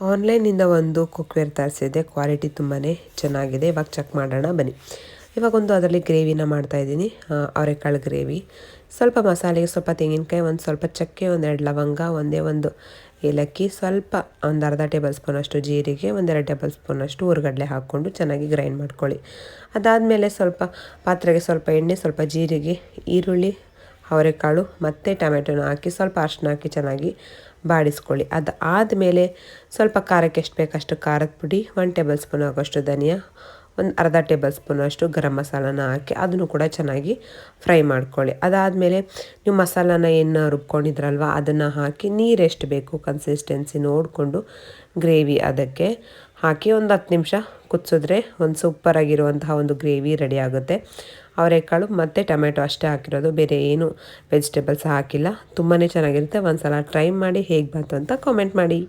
ಆನ್ಲೈನಿಂದ ಒಂದು ಕುಕ್ವೇರ್ ತರಿಸಿದೆ. ಕ್ವಾಲಿಟಿ ತುಂಬಾ ಚೆನ್ನಾಗಿದೆ. ಇವಾಗ ಚೆಕ್ ಮಾಡೋಣ ಬನ್ನಿ. ಇವಾಗೊಂದು ಅದರಲ್ಲಿ ಗ್ರೇವಿನ ಮಾಡ್ತಾಯಿದ್ದೀನಿ. ಅವರೆಕಾಳು ಗ್ರೇವಿ. ಸ್ವಲ್ಪ ಮಸಾಲೆಗೆ ಸ್ವಲ್ಪ ತೆಂಗಿನಕಾಯಿ, ಒಂದು ಸ್ವಲ್ಪ ಚಕ್ಕೆ, ಒಂದೆರಡು ಲವಂಗ, ಒಂದೇ ಒಂದು ಏಲಕ್ಕಿ, ಸ್ವಲ್ಪ ಒಂದು ಅರ್ಧ ಟೇಬಲ್ ಸ್ಪೂನಷ್ಟು ಜೀರಿಗೆ, ಒಂದೆರಡು ಟೇಬಲ್ ಸ್ಪೂನಷ್ಟು ಹುರ್ಗಡ್ಲೆ ಹಾಕ್ಕೊಂಡು ಚೆನ್ನಾಗಿ ಗ್ರೈಂಡ್ ಮಾಡ್ಕೊಳ್ಳಿ. ಅದಾದಮೇಲೆ ಸ್ವಲ್ಪ ಪಾತ್ರೆಗೆ ಸ್ವಲ್ಪ ಎಣ್ಣೆ, ಸ್ವಲ್ಪ ಜೀರಿಗೆ, ಈರುಳ್ಳಿ, ಅವರೆಕಾಳು ಮತ್ತು ಟೊಮೆಟೊನ ಹಾಕಿ ಸ್ವಲ್ಪ ಅರಿಶಿನ ಹಾಕಿ ಚೆನ್ನಾಗಿ ಬಾಡಿಸ್ಕೊಳ್ಳಿ. ಅದು ಆದಮೇಲೆ ಸ್ವಲ್ಪ ಖಾರಕ್ಕೆ ಎಷ್ಟು ಬೇಕಷ್ಟು ಖಾರದ ಪುಡಿ, 1 ಟೇಬಲ್ ಸ್ಪೂನ್ ಆಗೋಷ್ಟು ಧನಿಯಾ, ಒಂದು ಅರ್ಧ ಟೇಬಲ್ ಸ್ಪೂನಷ್ಟು ಗರಂ ಮಸಾಲಾನ ಹಾಕಿ ಅದನ್ನು ಕೂಡ ಚೆನ್ನಾಗಿ ಫ್ರೈ ಮಾಡ್ಕೊಳ್ಳಿ. ಅದಾದಮೇಲೆ ನೀವು ಮಸಾಲಾನ ಏನು ರುಬ್ಕೊಂಡಿದ್ರಲ್ವ ಅದನ್ನು ಹಾಕಿ ನೀರು ಎಷ್ಟು ಬೇಕು ಕನ್ಸಿಸ್ಟೆನ್ಸಿ ನೋಡಿಕೊಂಡು ಗ್ರೇವಿ ಅದಕ್ಕೆ ಹಾಕಿ ಒಂದು 10 ನಿಮಿಷ ಕುದಿಸಿದ್ರೆ ಒಂದು ಸೂಪರಾಗಿರುವಂತಹ ಒಂದು ಗ್ರೇವಿ ರೆಡಿ ಆಗುತ್ತೆ. ಅವರೆಕಾಳು ಮತ್ತು ಟೊಮೆಟೊ ಅಷ್ಟೇ ಹಾಕಿರೋದು, ಬೇರೆ ಏನು ವೆಜಿಟೇಬಲ್ಸ್ ಹಾಕಿಲ್ಲ. ತುಂಬಾ ಚೆನ್ನಾಗಿರುತ್ತೆ. ಒಂದು ಸಲ ಟ್ರೈ ಮಾಡಿ ಹೇಗೆ ಬಂತು ಅಂತ ಕಾಮೆಂಟ್ ಮಾಡಿ.